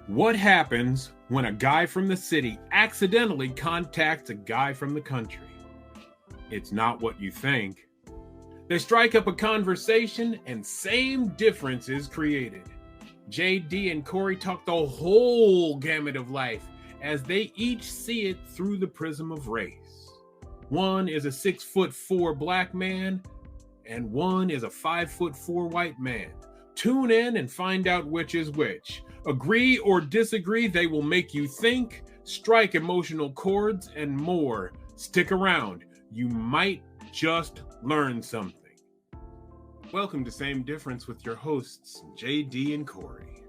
What happens when a guy from the city accidentally contacts a guy from the country? It's not what you think. They strike up a conversation and same difference is created. JD and Kory talk the whole gamut of life as they each see it through the prism of race. One is a 6'4" black man and one is a 5'4" white man. Tune in and find out which is which. Agree or disagree, they will make you think, strike emotional chords, and more. Stick around. You might just learn something. Welcome to Same Difference with your hosts, JD and Kory.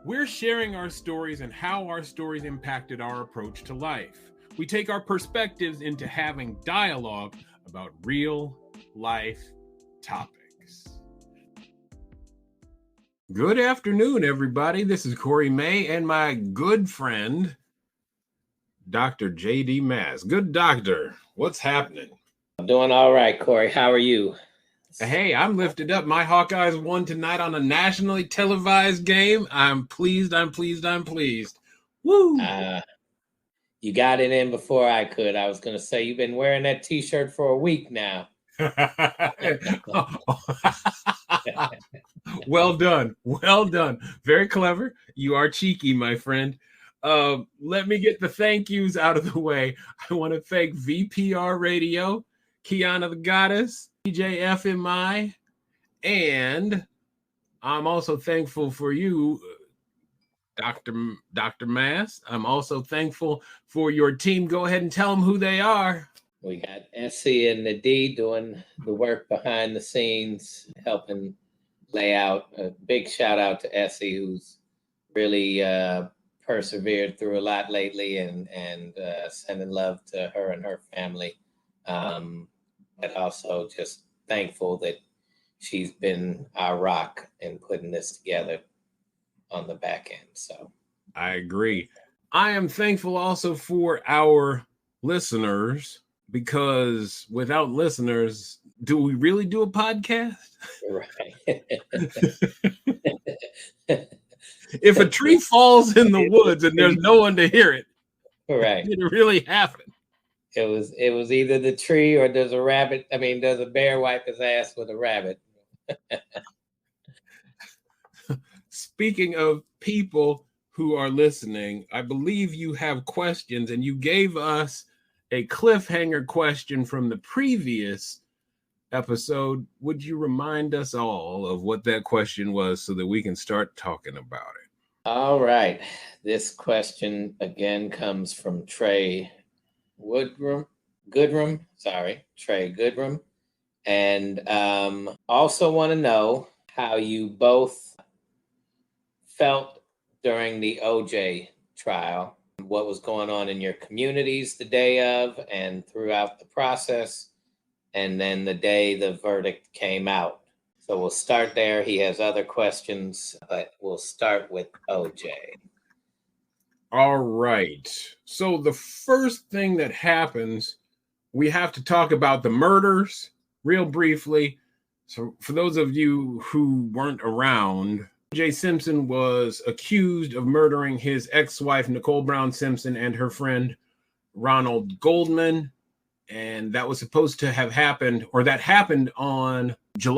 We're sharing our stories and how our stories impacted our approach to life. We take our perspectives into having dialogue about real life topics. Good afternoon, everybody. This is Kory May and my good friend, Dr. JD Mass. Good doctor. What's happening? I'm doing all right, Kory. How are you? Hey, I'm lifted up. My Hawkeyes won tonight on a nationally televised game. I'm pleased. Woo! You got it in before I could. I was going to say, you've been wearing that T-shirt for a week now. Well done. Very clever. You are cheeky, my friend. Let me get the thank yous out of the way. I want to thank VPR Radio, Kiana the Goddess, DJFMI, and I'm also thankful for you, Dr. Mass. I'm also thankful for your team. Go ahead and tell them who they are. We got Essie and the D doing the work behind the scenes, helping lay out. A big shout out to Essie, who's really persevered through a lot lately, and sending love to her and her family. But also just thankful that she's been our rock in putting this together on the back end. So I agree. I am thankful also for our listeners, because without listeners, do we really do a podcast? Right. If a tree falls in the woods and there's no one to hear it, right, did it really happen? It was either the tree or does a bear wipe his ass with a rabbit? Speaking of people who are listening, I believe you have questions, and you gave us a cliffhanger question from the previous episode. Would you remind us all of what that question was so that we can start talking about it? All right. This question again comes from Trey Goodrum. And also want to know how you both felt during the OJ trial, what was going on in your communities the day of and throughout the process, and then the day the verdict came out. So we'll start there. He has other questions, but we'll start with OJ. All right. So the first thing that happens, we have to talk about the murders real briefly. So for those of you who weren't around, OJ Simpson was accused of murdering his ex-wife, Nicole Brown Simpson, and her friend, Ronald Goldman. And that was supposed to have happened, or that happened on June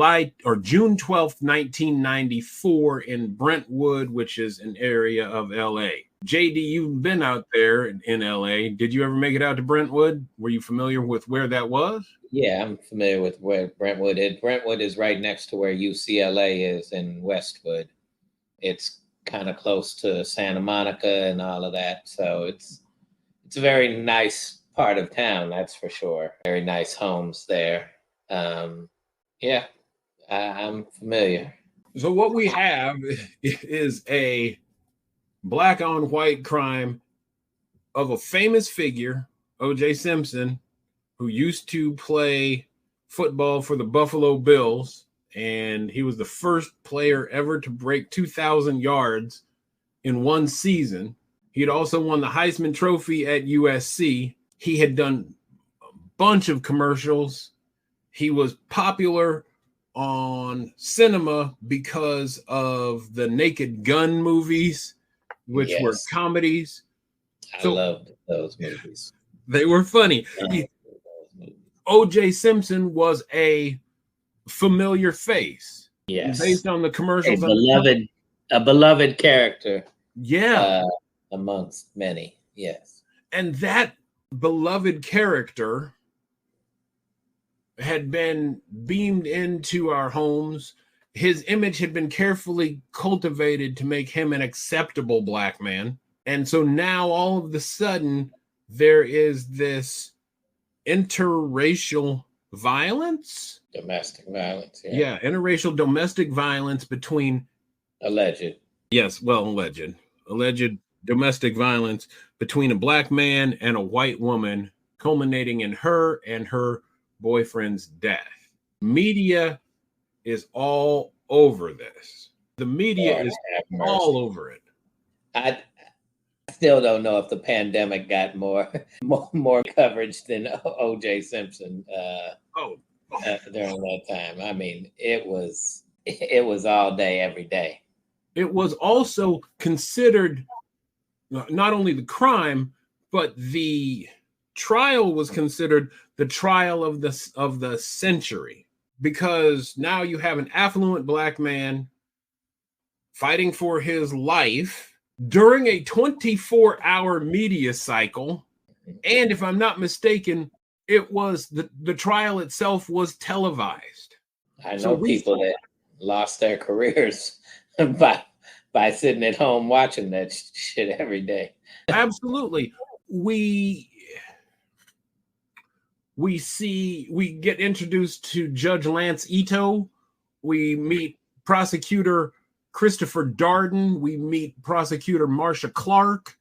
12th, 1994 in Brentwood, which is an area of LA. JD, you've been out there in LA. Did you ever make it out to Brentwood? Were you familiar with where that was? Yeah, I'm familiar with where Brentwood is. Brentwood is right next to where UCLA is in Westwood. It's kind of close to Santa Monica and all of that. So it's a very nice part of town, that's for sure. Very nice homes there. I'm familiar. So what we have is a black on white crime of a famous figure, OJ Simpson, who used to play football for the Buffalo Bills, and he was the first player ever to break 2,000 yards in one season. He had also won the Heisman Trophy at USC. He had done a bunch of commercials. He was popular on cinema because of the Naked Gun movies, which were comedies. I loved those movies. They were funny. OJ Simpson was a familiar face. Yes. Based on the commercials. A beloved character. Yeah. Amongst many. Yes. And that beloved character had been beamed into our homes. His image had been carefully cultivated to make him an acceptable black man. And so now all of a sudden there is this interracial violence. Domestic violence. Yeah, interracial domestic violence between alleged domestic violence between a black man and a white woman, culminating in her and her boyfriend's death. Media is all over this. The media is all over it. I still don't know if the pandemic got more coverage than OJ Simpson during that time. I mean, it was all day, every day. It was also considered not only the crime, but the trial was considered the trial of the century, because now you have an affluent black man fighting for his life during a 24-hour media cycle. And if I'm not mistaken, it was the trial itself was televised. I know people that lost their careers by sitting at home watching that shit every day. Absolutely. We get introduced to Judge Lance Ito. We meet prosecutor Christopher Darden. We meet prosecutor Marsha Clark.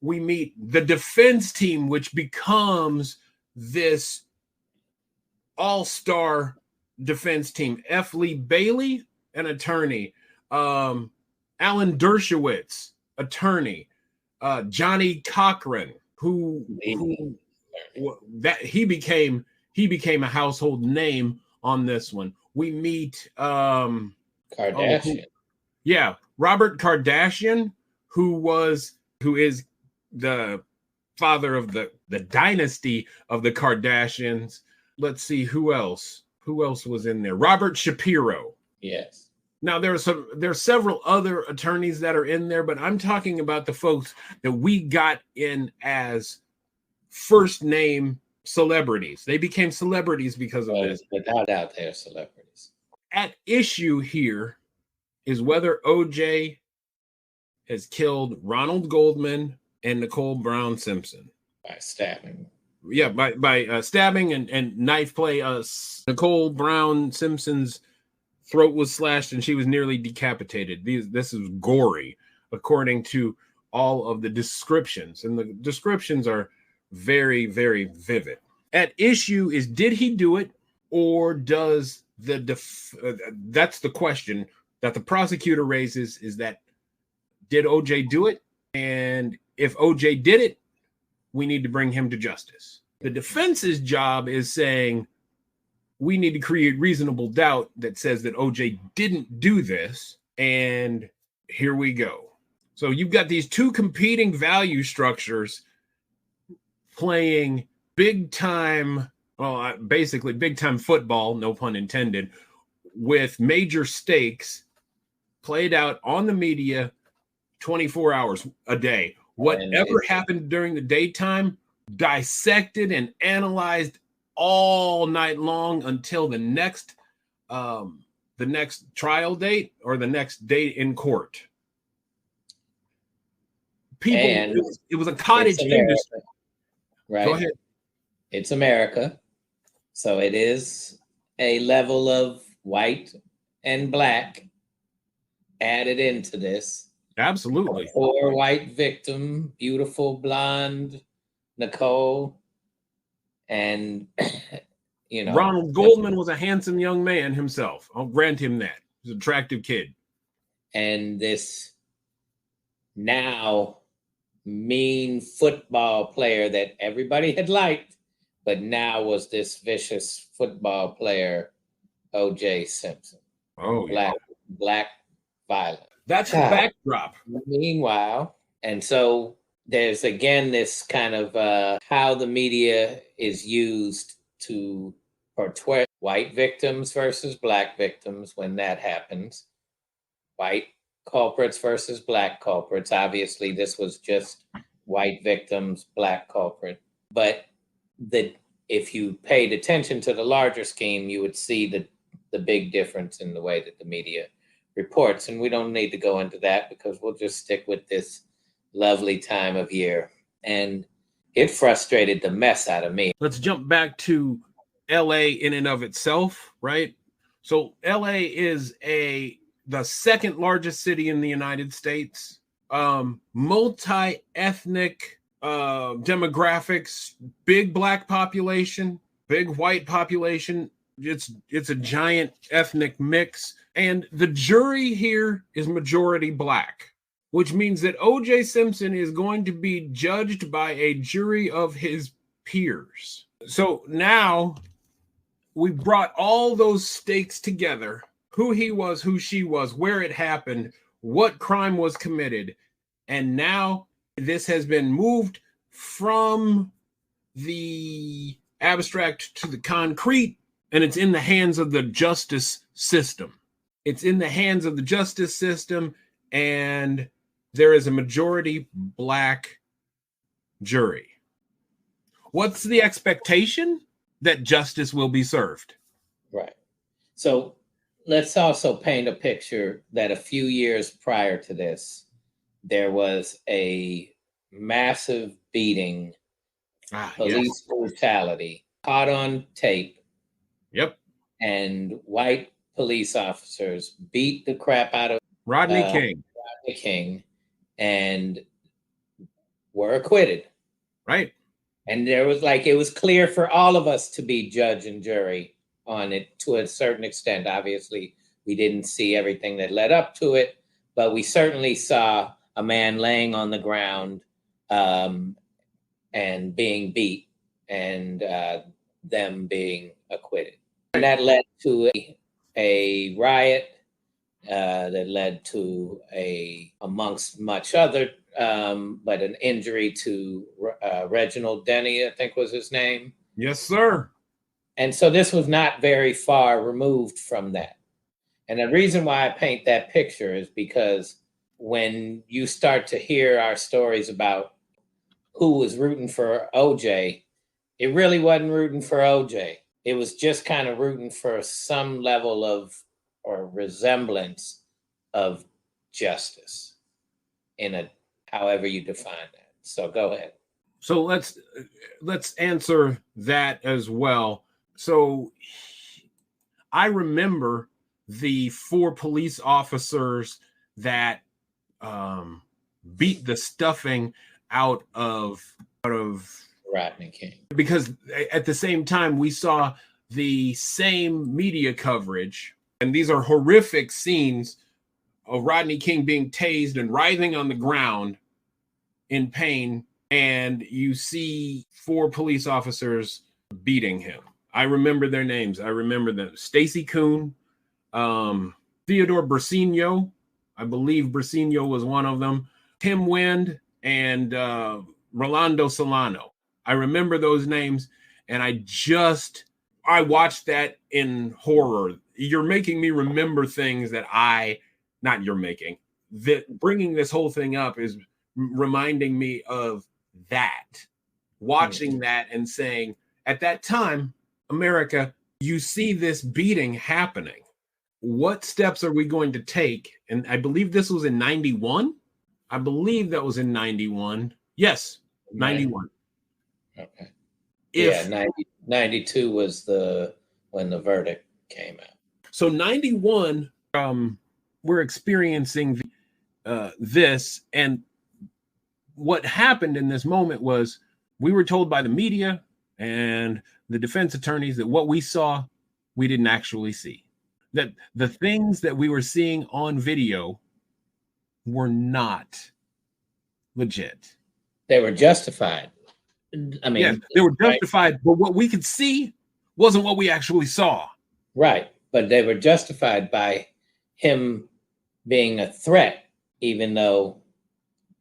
We meet the defense team, which becomes this all-star defense team. F. Lee Bailey, an attorney. Alan Dershowitz, attorney. Johnny Cochran, who he became a household name on this one. We meet Kardashian. Robert Kardashian, who is the father of the dynasty of the Kardashians. Let's see who else was in there. Robert Shapiro. Yes. Now there's several other attorneys that are in there, but I'm talking about the folks that we got in as first name celebrities. They became celebrities because of this. Without doubt, they're celebrities. At issue here is whether OJ has killed Ronald Goldman and Nicole Brown Simpson by stabbing. Yeah, by stabbing and knife play. Nicole Brown Simpson's throat was slashed and she was nearly decapitated. This is gory, according to all of the descriptions, and the descriptions are very, very vivid. At issue is, did he do it, or does that's the question that the prosecutor raises, is that did OJ do it? And if OJ did it, we need to bring him to justice. The defense's job is saying we need to create reasonable doubt that says that OJ didn't do this. And here we go. So you've got these two competing value structures playing big time, basically big time football, no pun intended, with major stakes played out on the media 24 hours a day. Whatever happened during the daytime, dissected and analyzed all night long until the next trial date or the next date in court. People, it was a cottage industry. Right. Go ahead. It's America. So it is a level of white and black added into this. Absolutely. A poor white victim, beautiful blonde Nicole, and Ronald Goldman was a handsome young man himself. I'll grant him that. He's an attractive kid. And this now mean football player that everybody had liked, but now was this vicious football player OJ Simpson. Oh, Black violence. That's the backdrop. Meanwhile, and so there's again this kind of how the media is used to portray white victims versus black victims when that happens. White culprits versus black culprits. Obviously, this was just white victims, black culprit. But if you paid attention to the larger scheme, you would see the big difference in the way that the media reports. And we don't need to go into that because we'll just stick with this lovely time of year. And it frustrated the mess out of me. Let's jump back to LA in and of itself, right? So LA is the second largest city in the United States. Multi-ethnic demographics, big black population, big white population. It's a giant ethnic mix. And the jury here is majority black, which means that OJ Simpson is going to be judged by a jury of his peers. So now we brought all those stakes together, who he was, who she was, where it happened, what crime was committed. And now this has been moved from the abstract to the concrete, and it's in the hands of the justice system. It's in the hands of the justice system, and there is a majority black jury. What's the expectation? That justice will be served. Right. So let's also paint a picture that a few years prior to this, there was a massive beating, police brutality, caught on tape. Yep. And white police officers beat the crap out of Rodney King and were acquitted. Right. And there was it was clear for all of us to be judge and jury on it to a certain extent. Obviously, we didn't see everything that led up to it, but we certainly saw a man laying on the ground and being beat and them being acquitted. And that led to a riot that led to amongst much other, but an injury to Reginald Denny, I think was his name. Yes, sir. And so this was not very far removed from that. And the reason why I paint that picture is because when you start to hear our stories about who was rooting for OJ, it really wasn't rooting for OJ. It was just kind of rooting for some level of or resemblance of justice in however you define that. So go ahead. So let's answer that as well. So I remember the 4 police officers that beat the stuffing out of Rodney King. Because at the same time we saw the same media coverage, and these are horrific scenes of Rodney King being tased and writhing on the ground in pain, and you see 4 police officers beating him. I remember their names. I remember them. Stacy Coon, Theodore Brasino, I believe Brasino was one of them, Tim Wind, and Rolando Solano. I remember those names, and I watched that in horror. You're making me remember things that bringing this whole thing up is reminding me of that, watching that and saying, at that time, America, you see this beating happening. What steps are we going to take? And I believe this was in 91. I believe that was in 91. Yes, 91. Okay. 92 was when the verdict came out. So 91, we're experiencing this, and what happened in this moment was we were told by the media and the defense attorneys that what we saw, we didn't actually see. That the things that we were seeing on video were not legit. They were justified. I mean, yes, they were justified, right? But what we could see wasn't what we actually saw. Right. but they were justified by him being a threat, even though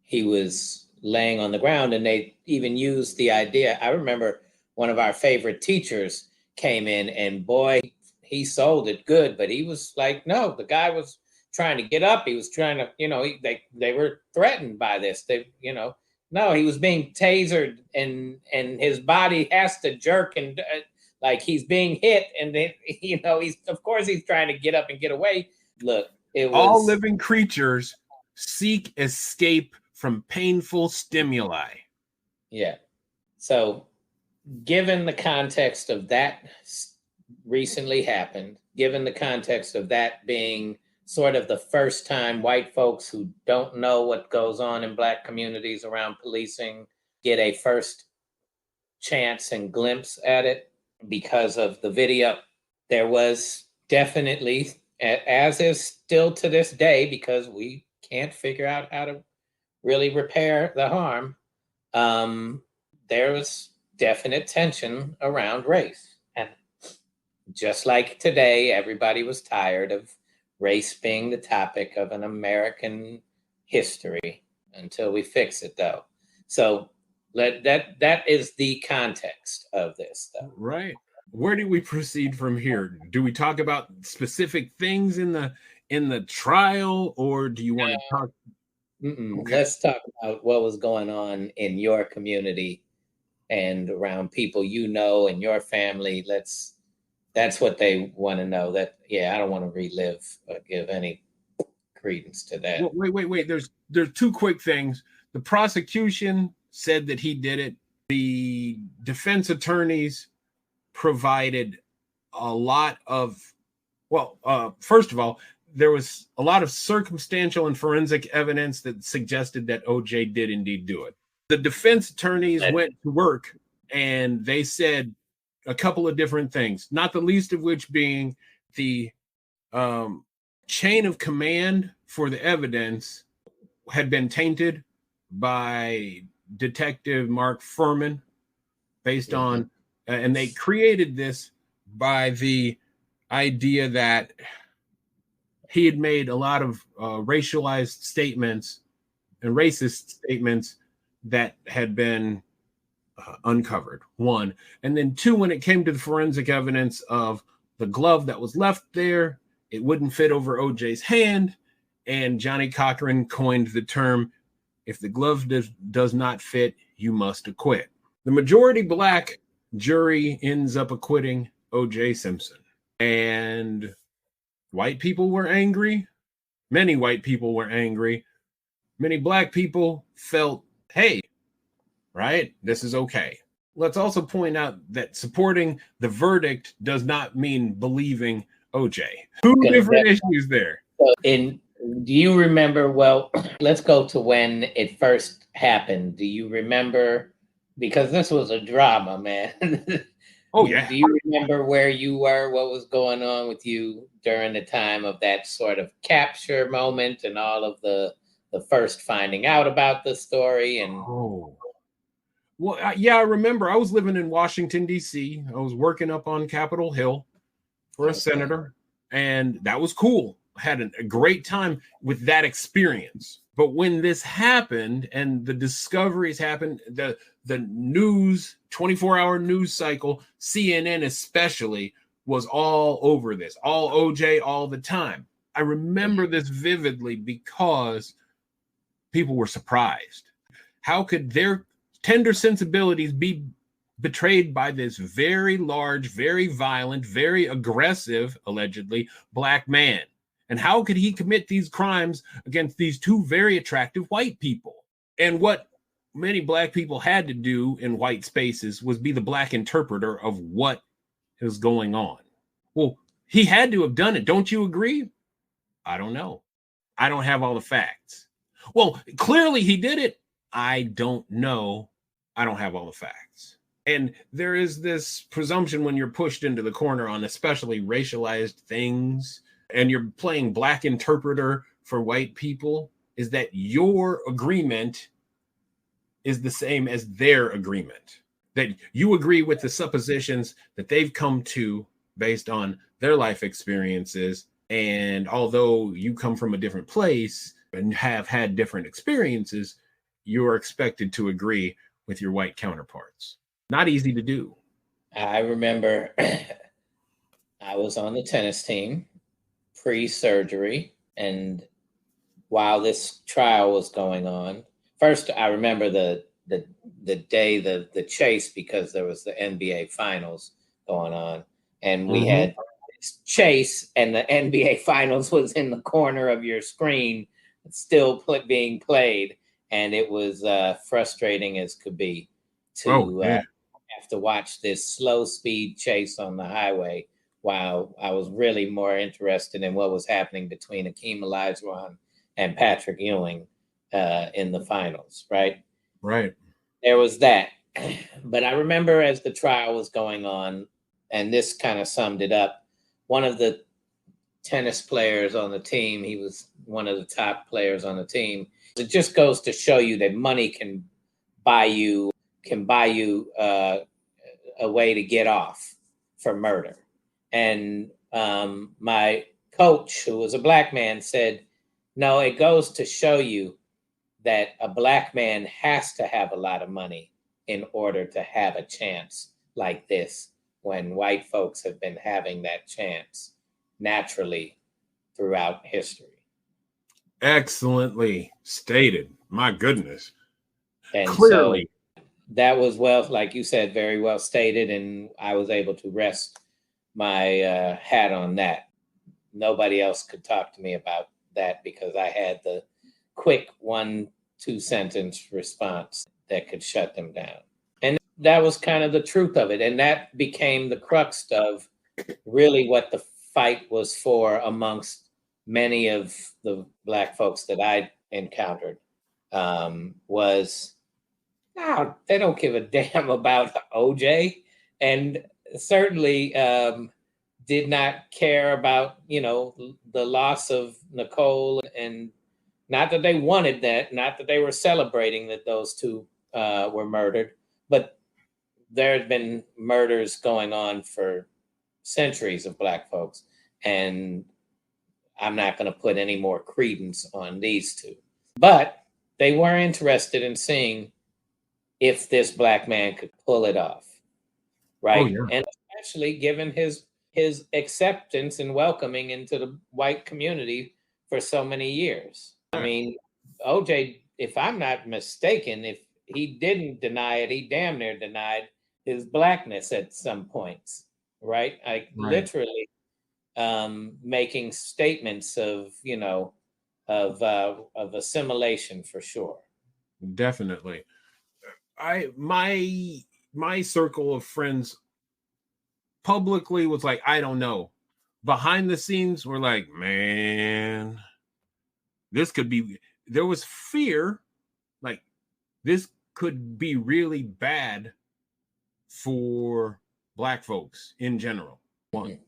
he was laying on the ground. And they even used the idea. I remember one of our favorite teachers came in, and boy, he sold it good, but he was like, no, the guy was trying to get up. He was trying to, they were threatened by this. No, he was being tasered, and his body has to jerk, and like he's being hit, and then, he's trying to get up and get away. Look, it was all living creatures seek escape from painful stimuli. Yeah. So, given the context of that recently happened, given the context of that being sort of the first time white folks who don't know what goes on in Black communities around policing get a first chance and glimpse at it because of the video, there was definitely, as is still to this day, because we can't figure out how to really repair the harm, there was definite tension around race. And just like today, everybody was tired of race being the topic of an American history until we fix it, though. So that is the context of this, though. Right. Where do we proceed from here? Do we talk about specific things in the trial, or do you want to talk? Okay. Let's talk about what was going on in your community and around people and your family. That's what they want to know. I don't want to relive or give any credence to that. Well, wait. There's two quick things. The prosecution said that he did it. The defense attorneys provided a lot of, first of all, there was a lot of circumstantial and forensic evidence that suggested that OJ did indeed do it. The defense attorneys went to work, and they said a couple of different things, not the least of which being the chain of command for the evidence had been tainted by Detective Mark Furman based on, and they created this by the idea that he had made a lot of racialized statements and racist statements that had been uncovered, one. And then two, when it came to the forensic evidence of the glove that was left there, it wouldn't fit over OJ's hand. And Johnny Cochran coined the term, if the glove does not fit, you must acquit. The majority Black jury ends up acquitting OJ Simpson. And white people were angry. Many white people were angry. Many Black people felt, hey, right, this is okay. Let's also point out that supporting the verdict does not mean believing OJ. Two different issues there. Do you remember, let's go to when it first happened. Do you remember, because this was a drama, man. Oh, yeah. Do you remember where you were, what was going on with you during the time of that sort of capture moment and all of the first finding out about the story? And Well, I remember I was living in Washington, D.C. I was working up on Capitol Hill for a senator, and that was cool. I had a great time with that experience. But when this happened and the discoveries happened, the news, 24-hour news cycle, CNN especially, was all over this, all OJ all the time. I remember this vividly because people were surprised. How could their tender sensibilities be betrayed by this very large, very violent, very aggressive, allegedly, Black man? And how could he commit these crimes against these two very attractive white people? And what many Black people had to do in white spaces was be the Black interpreter of what is going on. Well, he had to have done it. Don't you agree? I don't know. I don't have all the facts. Well, clearly he did it. I don't know. I don't have all the facts. And there is this presumption when you're pushed into the corner on especially racialized things and you're playing Black interpreter for white people, is that your agreement is the same as their agreement. That you agree with the suppositions that they've come to based on their life experiences. And although you come from a different place and have had different experiences, you're expected to agree with your white counterparts. Not easy to do. I remember I was on the tennis team pre-surgery, and while this trial was going on, first I remember the day, the chase, because there was the NBA finals going on, and we had this chase, and the NBA finals was in the corner of your screen, still being played, and it was frustrating as could be to have to watch this slow speed chase on the highway while I was really more interested in what was happening between Akeem Olajuwon and Patrick Ewing in the finals, right? Right. There was that. But I remember as the trial was going on, and this kind of summed it up, one of the tennis players on the team, he was one of the top players on the team. It just goes to show you that money can buy you a way to get off for murder. And my coach, who was a black man, said, no, it goes to show you that a black man has to have a lot of money in order to have a chance like this, when white folks have been having that chance naturally throughout history. Excellently stated. My goodness. And clearly. So that was, well, like you said, very well stated, and I was able to rest my hat on that. Nobody else could talk to me about that because I had the quick 1-2 sentence response that could shut them down. And that was kind of the truth of it. And that became the crux of really what the fight was for amongst many of the black folks that I encountered, was, no, they don't give a damn about OJ. And certainly did not care about, the loss of Nicole. And not that they wanted that, not that they were celebrating that those two were murdered, but there had been murders going on for centuries of black folks. And I'm not going to put any more credence on these two. But they were interested in seeing if this black man could pull it off, right? Oh, yeah. And especially given his acceptance and welcoming into the white community for so many years. I mean, OJ, if I'm not mistaken, if he didn't deny it, he damn near denied his blackness at some points, right? Literally making statements of assimilation for sure. Definitely. My circle of friends publicly was like, I don't know. Behind the scenes, we're like, man, there was fear, like this could be really bad for black folks in general. One.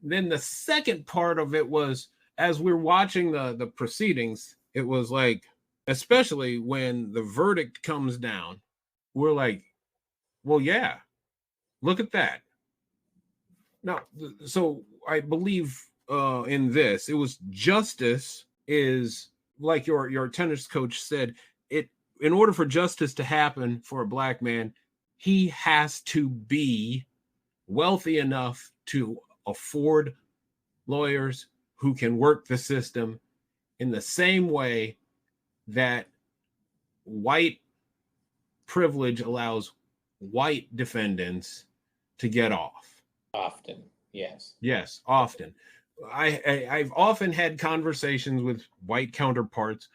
Then the second part of it was, as we're watching the proceedings, it was like, especially when the verdict comes down, we're like, well, yeah, look at that. Now, so I believe in this, it was justice is, like your tennis coach said, in order for justice to happen for a black man, he has to be wealthy enough to afford lawyers who can work the system in the same way that white privilege allows white defendants to get off. Often, yes. Yes, often. I've often had conversations with white counterparts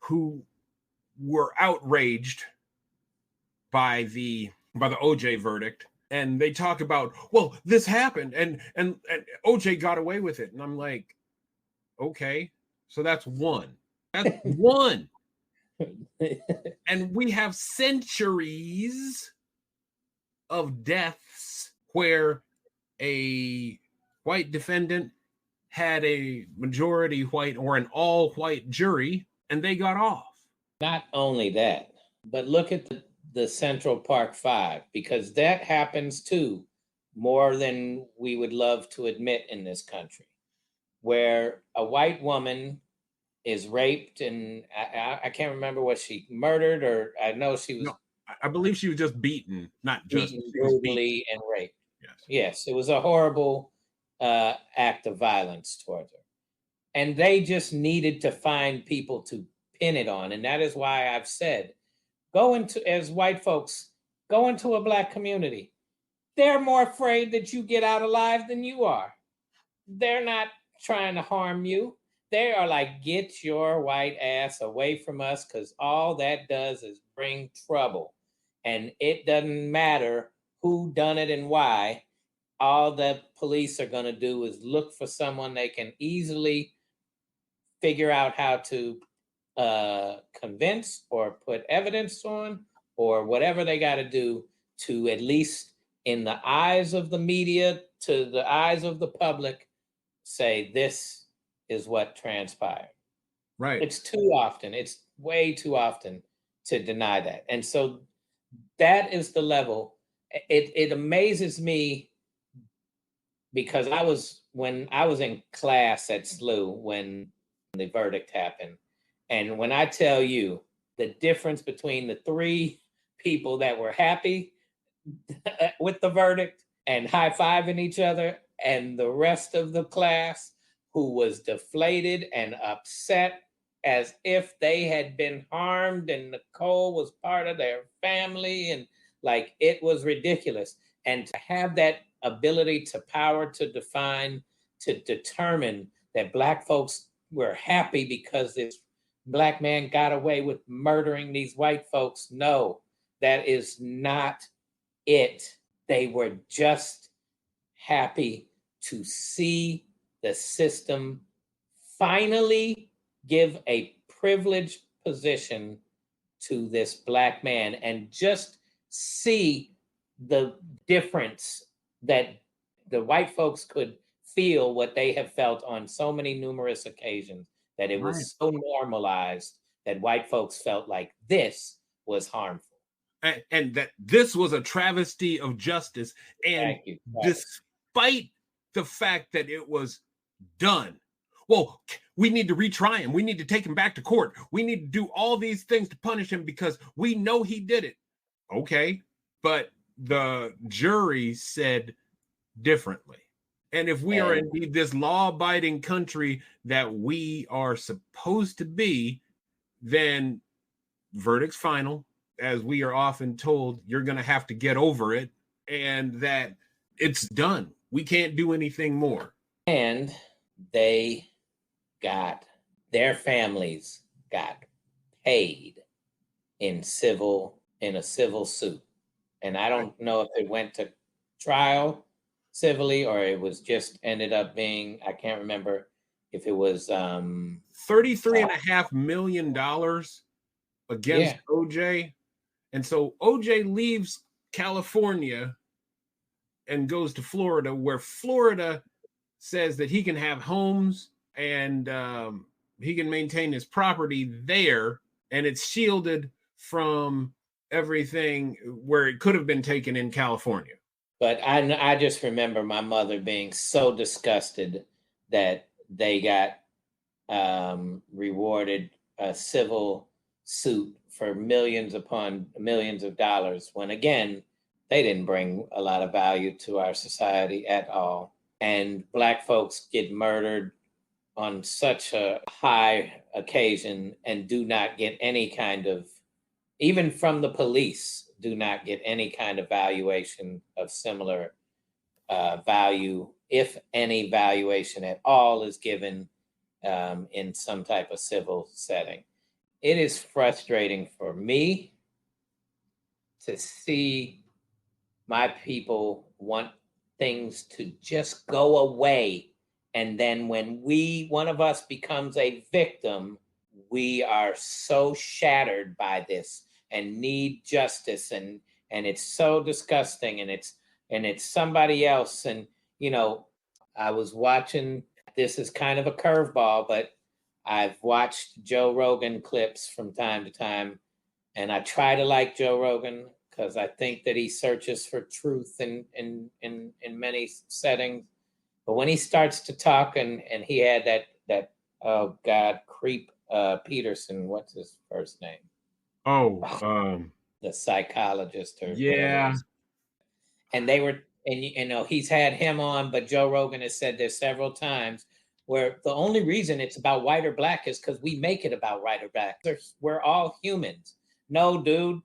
who were outraged by the OJ verdict, and they talk about, well, this happened and OJ got away with it, and I'm like, okay, so that's one. That's one. And we have centuries of deaths where a white defendant had a majority white or an all white jury and they got off. Not only that, but look at the Central Park Five, because that happens too. more than we would love to admit in this country, where a white woman is raped, and I can't remember, was she murdered, or I know she was No, I believe she was just beaten, not just beaten she was beaten. brutally and raped. Yes. Yes, it was a horrible act of violence towards her. And they just needed to find people to pin it on. And that is why I've said, as white folks, go into a Black community. They're more afraid that you get out alive than you are. They're not trying to harm you. They are like, get your white ass away from us, because all that does is bring trouble. And it doesn't matter who done it and why. All the police are going to do is look for someone they can easily figure out how to convince or put evidence on, or whatever they got to do to, at least in the eyes of the media, to the eyes of the public, say this is what transpired. Right. It's too often. It's way too often to deny that. And so that is the level. It amazes me, because when I was in class at SLU when the verdict happened. And when I tell you the difference between the three people that were happy with the verdict and high-fiving each other, and the rest of the class who was deflated and upset as if they had been harmed and Nicole was part of their family, and like, it was ridiculous. And to have that ability to power to define, to determine that Black folks were happy because this Black man got away with murdering these white folks. No, that is not it. They were just happy to see the system finally give a privileged position to this Black man, and just see the difference that the white folks could feel what they have felt on so many numerous occasions, that it Right. was so normalized that white folks felt like this was harmful. And that this was a travesty of justice. And Thank you. despite the fact that it was done, well, we need to retry him. We need to take him back to court. We need to do all these things to punish him because we know he did it. Okay. But the jury said differently. And if we are indeed this law-abiding country that we are supposed to be, then verdict's final. As we are often told, you're going to have to get over it, and that it's done. We can't do anything more. And their families got paid in a civil suit. And I don't know if it went to trial civilly, or it was just ended up being, I can't remember if it was $33.5 million against OJ. And so OJ leaves California and goes to Florida, where Florida says that he can have homes and he can maintain his property there, and it's shielded from everything where it could have been taken in California. But I just remember my mother being so disgusted that they got rewarded a civil suit for millions upon millions of dollars, when again, they didn't bring a lot of value to our society at all. And Black folks get murdered on such a high occasion and do not get any kind of, even from the police, do not get any kind of valuation of similar value, if any valuation at all is given in some type of civil setting. It is frustrating for me to see my people want things to just go away. And then when one of us becomes a victim, we are so shattered by this and need justice. And it's so disgusting. And it's somebody else. And, I was watching, this is kind of a curveball, but I've watched Joe Rogan clips from time to time, and I try to like Joe Rogan because I think that he searches for truth in many settings. But when he starts to talk, and he had that oh God, creep Peterson, what's his first name? The psychologist or yeah. and they were, and he's had him on, but Joe Rogan has said this several times, where the only reason it's about white or black is because we make it about white or black. We're all humans. No, dude,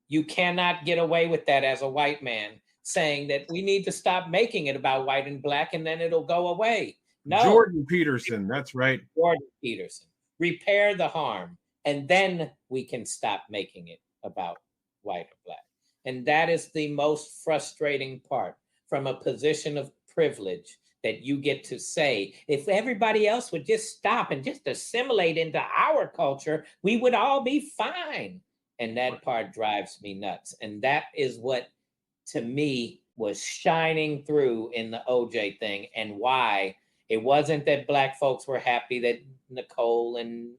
you cannot get away with that as a white man, saying that we need to stop making it about white and black and then it'll go away. No. Jordan Peterson, that's right. Jordan Peterson. Repair the harm, and then we can stop making it about white or black. And that is the most frustrating part, from a position of privilege, that you get to say, if everybody else would just stop and just assimilate into our culture, we would all be fine. And that part drives me nuts. And that is what, to me, was shining through in the OJ thing, and why it wasn't that black folks were happy that Nicole and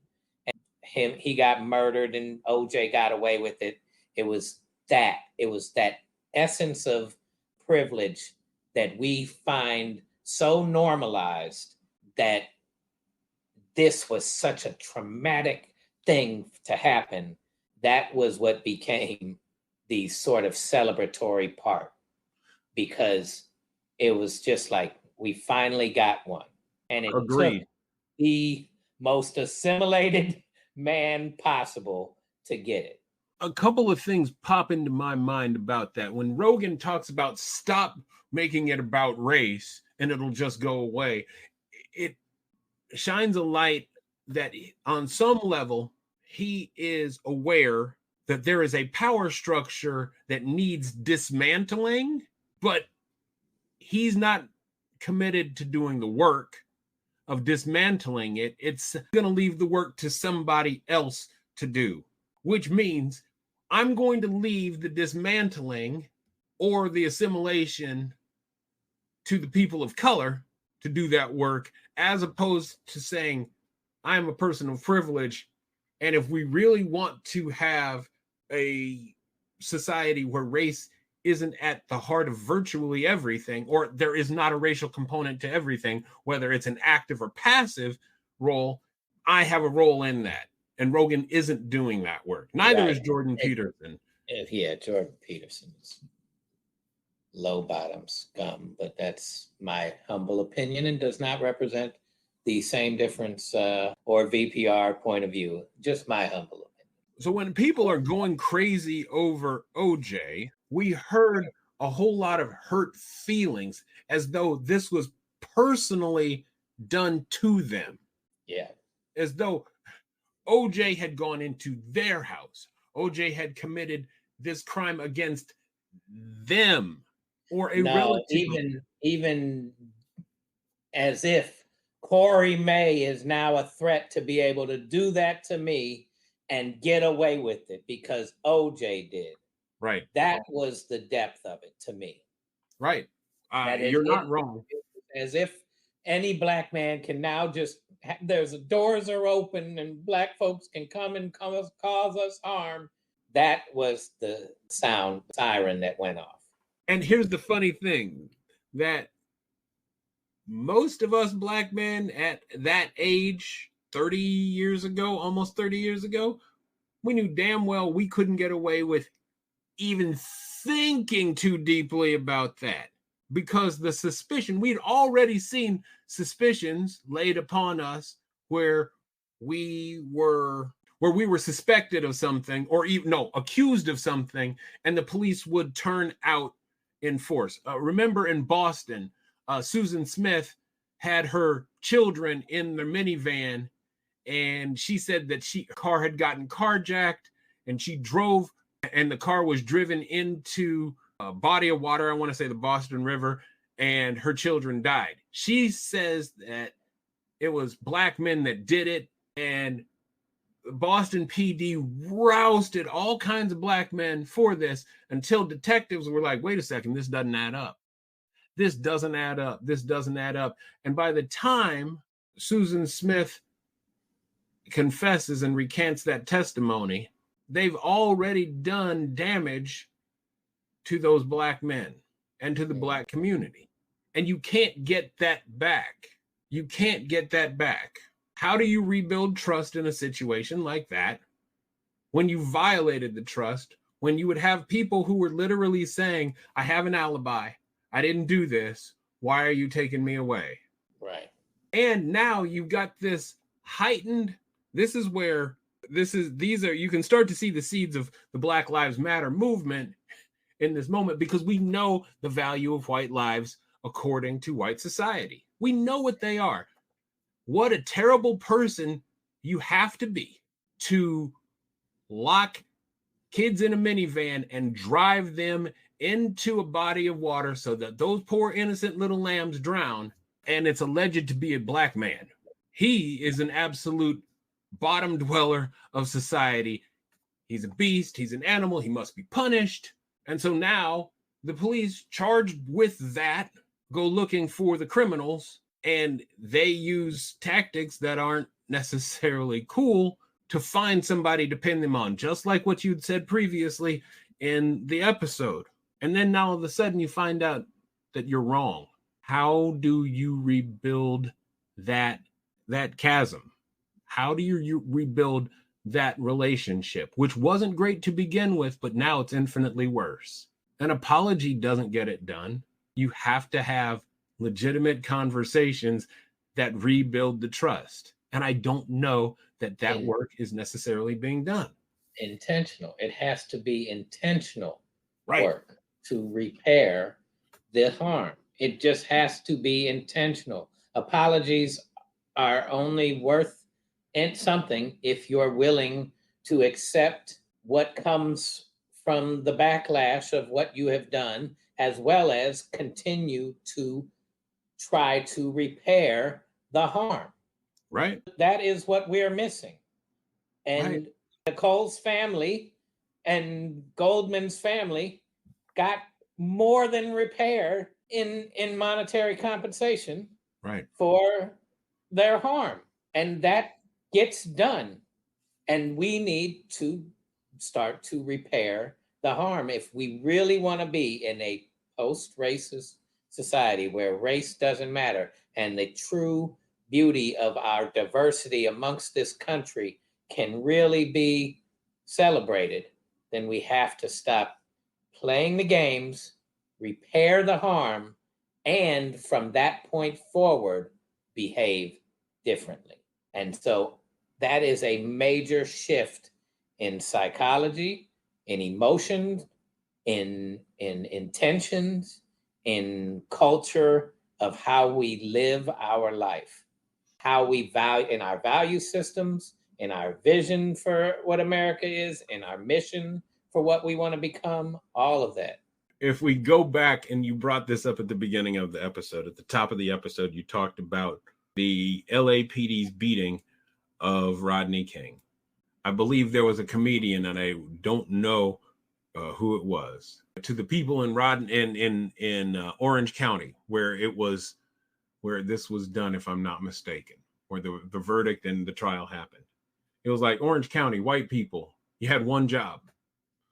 he got murdered and OJ got away with it. It was that essence of privilege that we find so normalized, that this was such a traumatic thing to happen. That was what became the sort of celebratory part, because it was just like, we finally got one. And it Agreed. took the most assimilated man possible to get it. A couple of things pop into my mind about that. When Rogan talks about stop making it about race and it'll just go away, it shines a light that on some level he is aware that there is a power structure that needs dismantling, but he's not committed to doing the work of dismantling it. It's going to leave the work to somebody else to do, which means I'm going to leave the dismantling or the assimilation to the people of color to do that work, as opposed to saying, I'm a person of privilege. And if we really want to have a society where race isn't at the heart of virtually everything, or there is not a racial component to everything, whether it's an active or passive role, I have a role in that. And Rogan isn't doing that work. Neither is Jordan Peterson. Yeah, Jordan Peterson's low bottom scum, but that's my humble opinion and does not represent the same difference or VPR point of view. Just my humble opinion. So when people are going crazy over OJ, we heard a whole lot of hurt feelings, as though this was personally done to them. Yeah. As though OJ had gone into their house. OJ had committed this crime against them, or a relative. Even as if Kory May is now a threat to be able to do that to me and get away with it because OJ did. Right. That was the depth of it to me. Right. You're not wrong. As if any black man can now just, there's doors are open and black folks can come and cause us harm. That was the siren that went off. And here's the funny thing, that most of us black men at that age, 30 years ago, almost 30 years ago, we knew damn well we couldn't get away with even thinking too deeply about that, because the suspicion, we'd already seen suspicions laid upon us where we were suspected of something, or even accused of something, and the police would turn out in force. Remember in Boston, Susan Smith had her children in the minivan, and she said that her car had gotten carjacked, and she drove, and the car was driven into a body of water, I want to say the Boston River, and her children died. She says that it was black men that did it, and Boston PD rousted all kinds of black men for this, until detectives were like, wait a second, this doesn't add up. This doesn't add up. This doesn't add up. And by the time Susan Smith confesses and recants that testimony, they've already done damage to those black men and to the black community. And you can't get that back. You can't get that back. How do you rebuild trust in a situation like that when you violated the trust, when you would have people who were literally saying, I have an alibi, I didn't do this, why are you taking me away? Right. And now you've got this heightened, these are, you can start to see the seeds of the Black Lives Matter movement in this moment, because we know the value of white lives according to white society. We know what they are. What a terrible person you have to be to lock kids in a minivan and drive them into a body of water so that those poor innocent little lambs drown, and it's alleged to be a black man. He is an absolute bottom dweller of society. He's a beast. He's an animal. He must be punished. And so now the police, charged with that, go looking for the criminals, and they use tactics that aren't necessarily cool to find somebody to pin them on, just like what you'd said previously in the episode. And then now all of a sudden you find out that you're wrong. How do you rebuild that chasm? How do you rebuild that relationship, which wasn't great to begin with, but now it's infinitely worse? An apology doesn't get it done. You have to have legitimate conversations that rebuild the trust. And I don't know that work is necessarily being done. Intentional. It has to be intentional Right. work to repair the harm. It just has to be intentional. Apologies are only worth something if you're willing to accept what comes from the backlash of what you have done, as well as continue to try to repair the harm. Right. That is what we're missing. And right. Nicole's family and Goldman's family got more than repaired in monetary compensation right. for their harm. And that gets done. And we need to start to repair the harm if we really want to be in a post-racist society where race doesn't matter, and the true beauty of our diversity amongst this country can really be celebrated. Then we have to stop playing the games, repair the harm, and from that point forward, behave differently. And so that is a major shift in psychology, in emotions, in intentions, in culture of how we live our life, how we value in our value systems, in our vision for what America is, in our mission for what we want to become, all of that. If we go back, and you brought this up at the beginning of the episode, at the top of the episode, you talked about the LAPD's beating of Rodney King. I believe there was a comedian, and I don't know who it was. To the people in Orange County, where this was done, if I'm not mistaken, where the verdict and the trial happened. It was like, Orange County, white people, you had one job.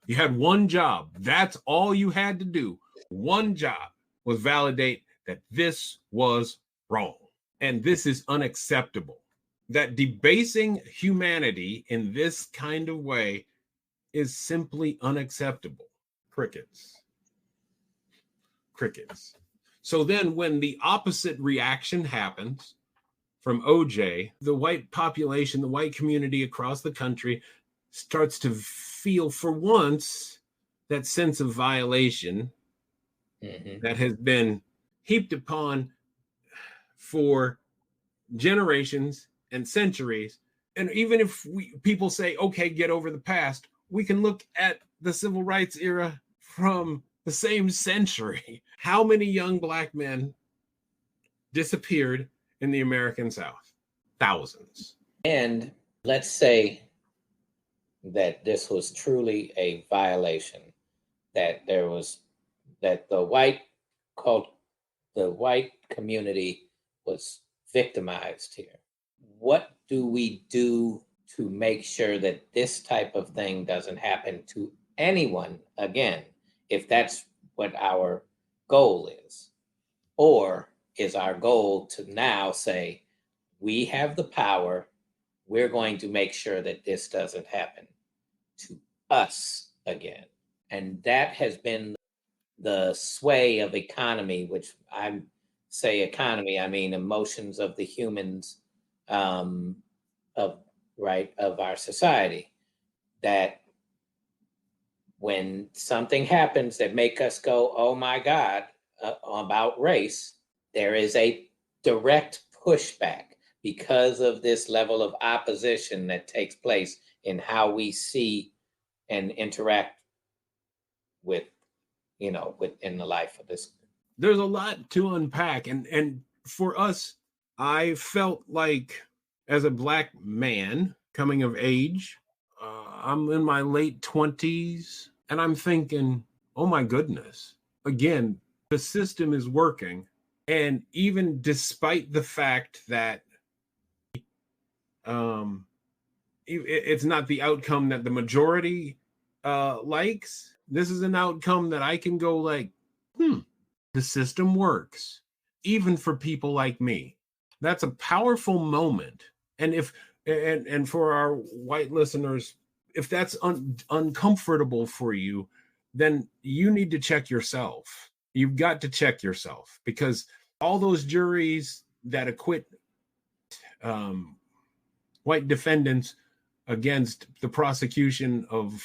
You had one job. That's all you had to do. One job was validate that this was wrong. And this is unacceptable. That debasing humanity in this kind of way is simply unacceptable. Crickets. So then when the opposite reaction happens from OJ, the white population, the white community across the country starts to feel, for once, that sense of violation that has been heaped upon for generations and centuries. And even if people say, okay, get over the past, we can look at the civil rights era from the same century. How many young black men disappeared in the American South? Thousands. And let's say that this was truly a violation, that the white community was victimized here. What do we do to make sure that this type of thing doesn't happen to anyone again? if that's what our goal is. Or is our goal to now say, we have the power, we're going to make sure that this doesn't happen to us again. And that has been the sway of economy, which I say economy, I mean emotions of the humans, of our society, that when something happens that make us go, oh my God, about race, there is a direct pushback because of this level of opposition that takes place in how we see and interact with, within the life of this. There's a lot to unpack. And for us, I felt like as a Black man coming of age, I'm in my late 20s, and I'm thinking, oh my goodness, again, the system is working. And even despite the fact that it's not the outcome that the majority likes, this is an outcome that I can go like, the system works, even for people like me. That's a powerful moment. And if and for our white listeners, if that's uncomfortable for you, then you need to check yourself. You've got to check yourself, because all those juries that acquit white defendants against the prosecution of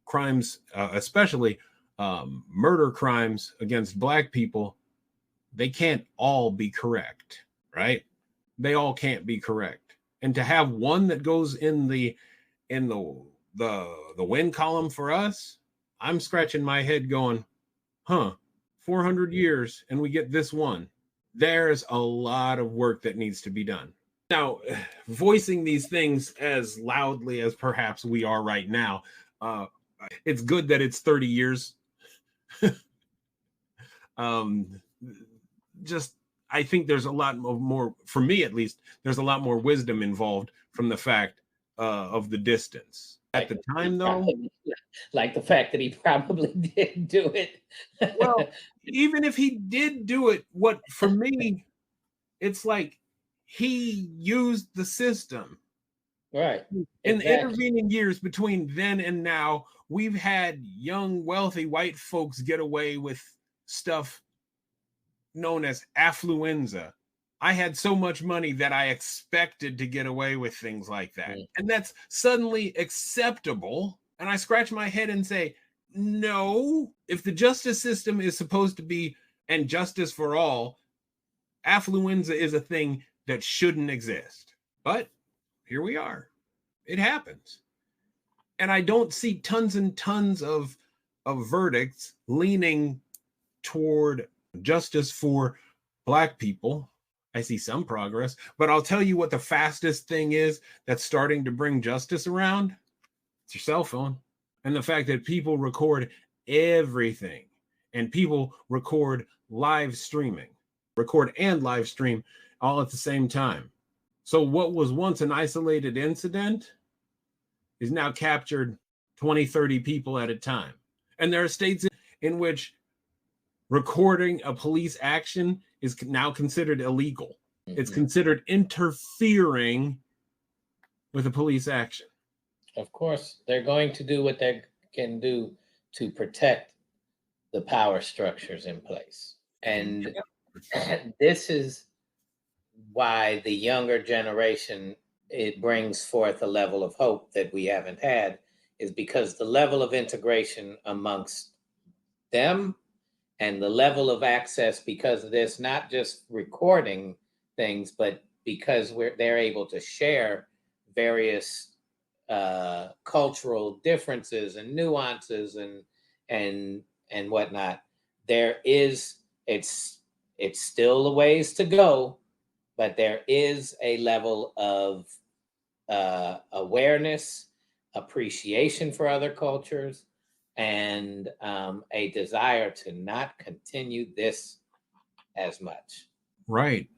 crimes, especially murder crimes against Black people, they can't all be correct, right? They all can't be correct. And to have one that goes in the win column for us, I'm scratching my head going, 400 years and we get this one. There's a lot of work that needs to be done. Now, voicing these things as loudly as perhaps we are right now, it's good that it's 30 years. I think there's a lot more, for me at least, there's a lot more wisdom involved from the fact of the distance. At the time, though, like the fact that he probably did do it. Well, even if he did do it, what for me, it's like he used the system. Right. In the intervening years between then and now, we've had young, wealthy white folks get away with stuff known as affluenza. I had so much money that I expected to get away with things like that. And that's suddenly acceptable. And I scratch my head and say, no, if the justice system is supposed to be and justice for all, affluenza is a thing that shouldn't exist. But here we are. It happens. And I don't see tons and tons of verdicts leaning toward justice for Black people. I see some progress, but I'll tell you what the fastest thing is that's starting to bring justice around. It's your cell phone. And the fact that people record everything, and people record live streaming, record and live stream all at the same time. So what was once an isolated incident is now captured 20, 30 people at a time. And there are states in which recording a police action is now considered illegal. Mm-hmm. It's considered interfering with a police action. Of course, they're going to do what they can do to protect the power structures in place. And this is why the younger generation, it brings forth a level of hope that we haven't had, is because the level of integration amongst them and the level of access, because of this, not just recording things, but because they're able to share various cultural differences and nuances and whatnot. It's still a ways to go, but there is a level of awareness, appreciation for other cultures, and a desire to not continue this as much. Right.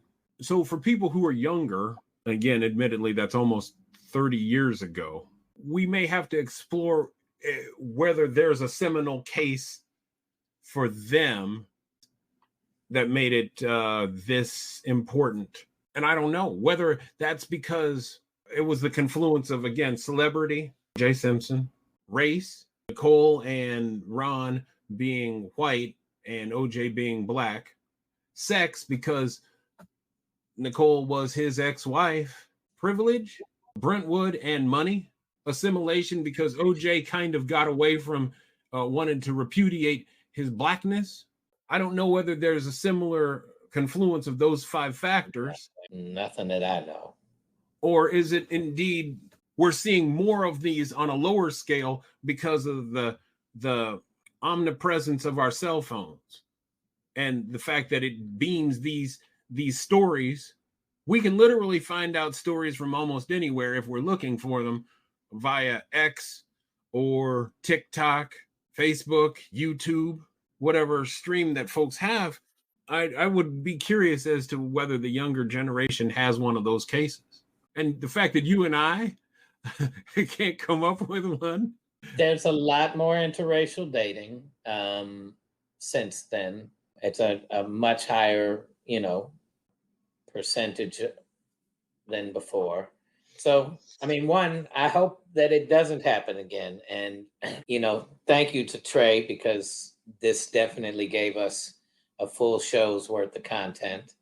So for people who are younger, again, admittedly, that's almost 30 years ago, we may have to explore whether there's a seminal case for them that made it this important. And I don't know whether that's because it was the confluence of, again, celebrity, OJ Simpson, race, Nicole and Ron being white and OJ being black, sex because Nicole was his ex-wife, privilege, Brentwood, and money, assimilation because OJ kind of got away from wanting to repudiate his blackness. I don't know whether there's a similar confluence of those 5 factors. Nothing that I know. Or is it indeed we're seeing more of these on a lower scale because of the omnipresence of our cell phones and the fact that it beams these stories. We can literally find out stories from almost anywhere if we're looking for them via X or TikTok, Facebook, YouTube, whatever stream that folks have. I would be curious as to whether the younger generation has one of those cases. And the fact that you and I can't come up with one. There's a lot more interracial dating since then. It's a much higher, percentage than before. So, I mean, one, I hope that it doesn't happen again. And, thank you to Trey, because this definitely gave us a full show's worth of content.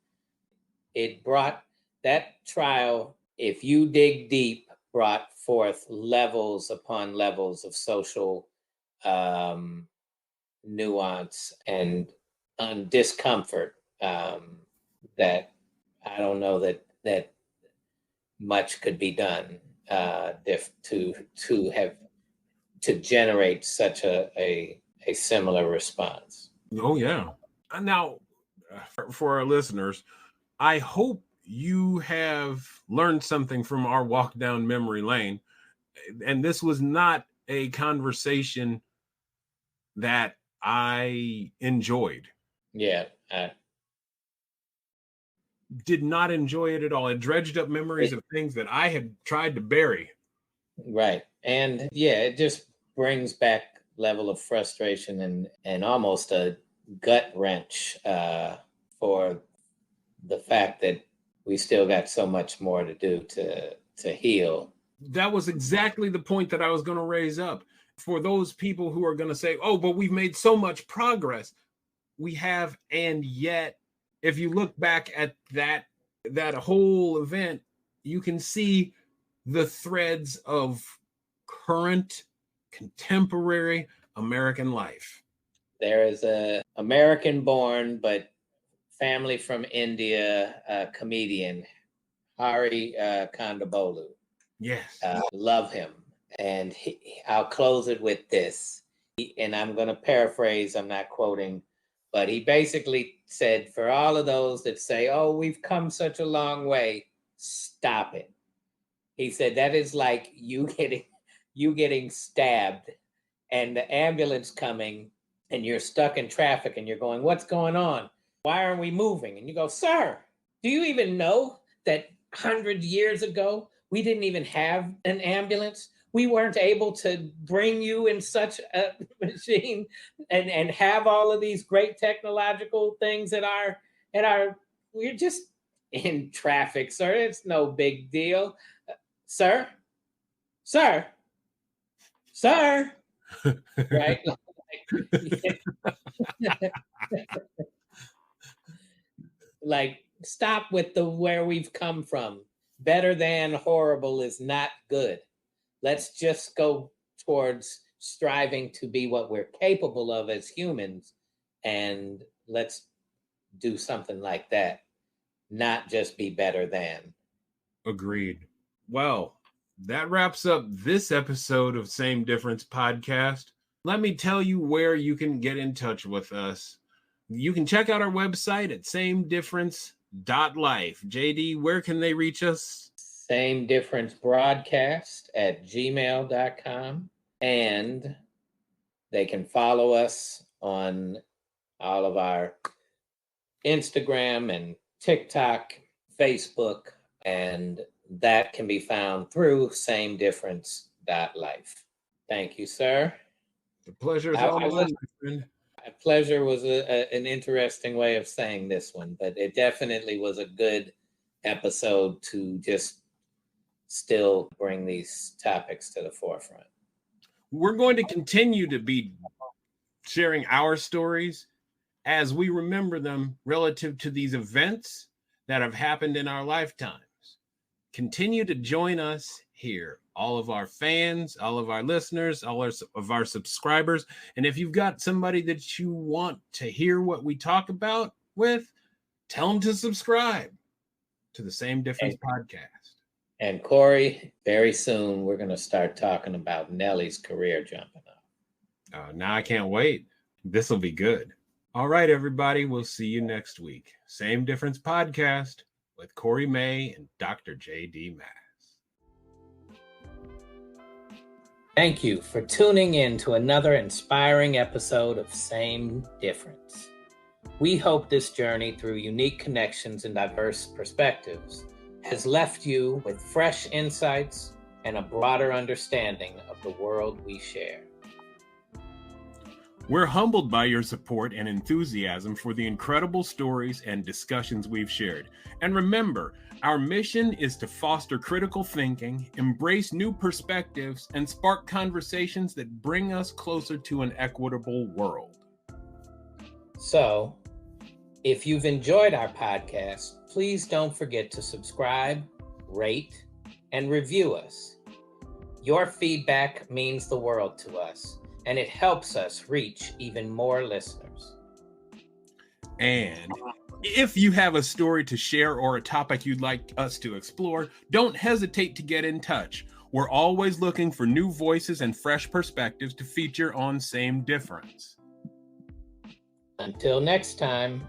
It brought that trial, if you dig deep, brought forth levels upon levels of social nuance and discomfort that I don't know that much could be done to generate such a similar response. Oh yeah. Now, for our listeners, I hope you have learned something from our walk down memory lane. And this was not a conversation that I enjoyed. Yeah. I did not enjoy it at all. It dredged up memories of things that I had tried to bury. Right. And yeah, it just brings back level of frustration and almost a gut wrench for the fact that we still got so much more to do to heal. That was exactly the point that I was going to raise up. For those people who are going to say, oh, but we've made so much progress. We have, and yet, if you look back at that whole event, you can see the threads of current, contemporary American life. There is a American-born but family from India comedian, Hari Kondabolu. Yes. Love him. And I'll close it with this. And I'm going to paraphrase, I'm not quoting, but he basically said, for all of those that say, oh, we've come such a long way, stop it. He said, that is like you getting stabbed and the ambulance coming and you're stuck in traffic and you're going, what's going on? Why aren't we moving? And you go, sir, do you even know that 100 years ago, we didn't even have an ambulance? We weren't able to bring you in such a machine and have all of these great technological things we're just in traffic, sir. It's no big deal. Sir, right? Like, stop with the where we've come from. Better than horrible is not good. Let's just go towards striving to be what we're capable of as humans. And let's do something like that. Not just be better than. Agreed. Well, that wraps up this episode of Same Difference Podcast. Let me tell you where you can get in touch with us. You can check out our website at samedifference.life. JD, where can they reach us? Same Difference Broadcast at gmail.com. And they can follow us on all of our Instagram and TikTok, Facebook, and that can be found through samedifference.life. Thank you, sir. The pleasure is all mine, my friend. Pleasure was an interesting way of saying this one, but it definitely was a good episode to just still bring these topics to the forefront. We're going to continue to be sharing our stories as we remember them relative to these events that have happened in our lifetimes. Continue to join us here, all of our fans, all of our listeners, all of our subscribers. And if you've got somebody that you want to hear what we talk about with, tell them to subscribe to the Same Difference podcast. And Kory, very soon we're going to start talking about Nelly's career jumping up. Now I can't wait. This will be good. All right, everybody. We'll see you next week. Same Difference podcast with Kory May and Dr. JD Mass. Thank you for tuning in to another inspiring episode of Same Difference. We hope this journey through unique connections and diverse perspectives has left you with fresh insights and a broader understanding of the world we share. We're humbled by your support and enthusiasm for the incredible stories and discussions we've shared. And remember, our mission is to foster critical thinking, embrace new perspectives, and spark conversations that bring us closer to an equitable world. So, if you've enjoyed our podcast, please don't forget to subscribe, rate, and review us. Your feedback means the world to us, and it helps us reach even more listeners. And if you have a story to share or a topic you'd like us to explore, don't hesitate to get in touch. We're always looking for new voices and fresh perspectives to feature on Same Difference. Until next time,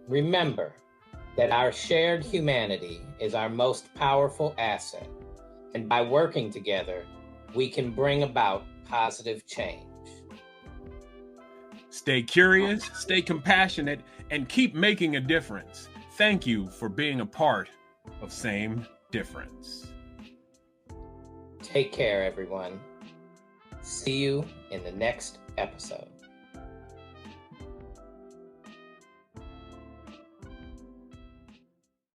remember that our shared humanity is our most powerful asset, and by working together, we can bring about positive change. Stay curious, stay compassionate, and keep making a difference. Thank you for being a part of Same Difference. Take care, everyone. See you in the next episode.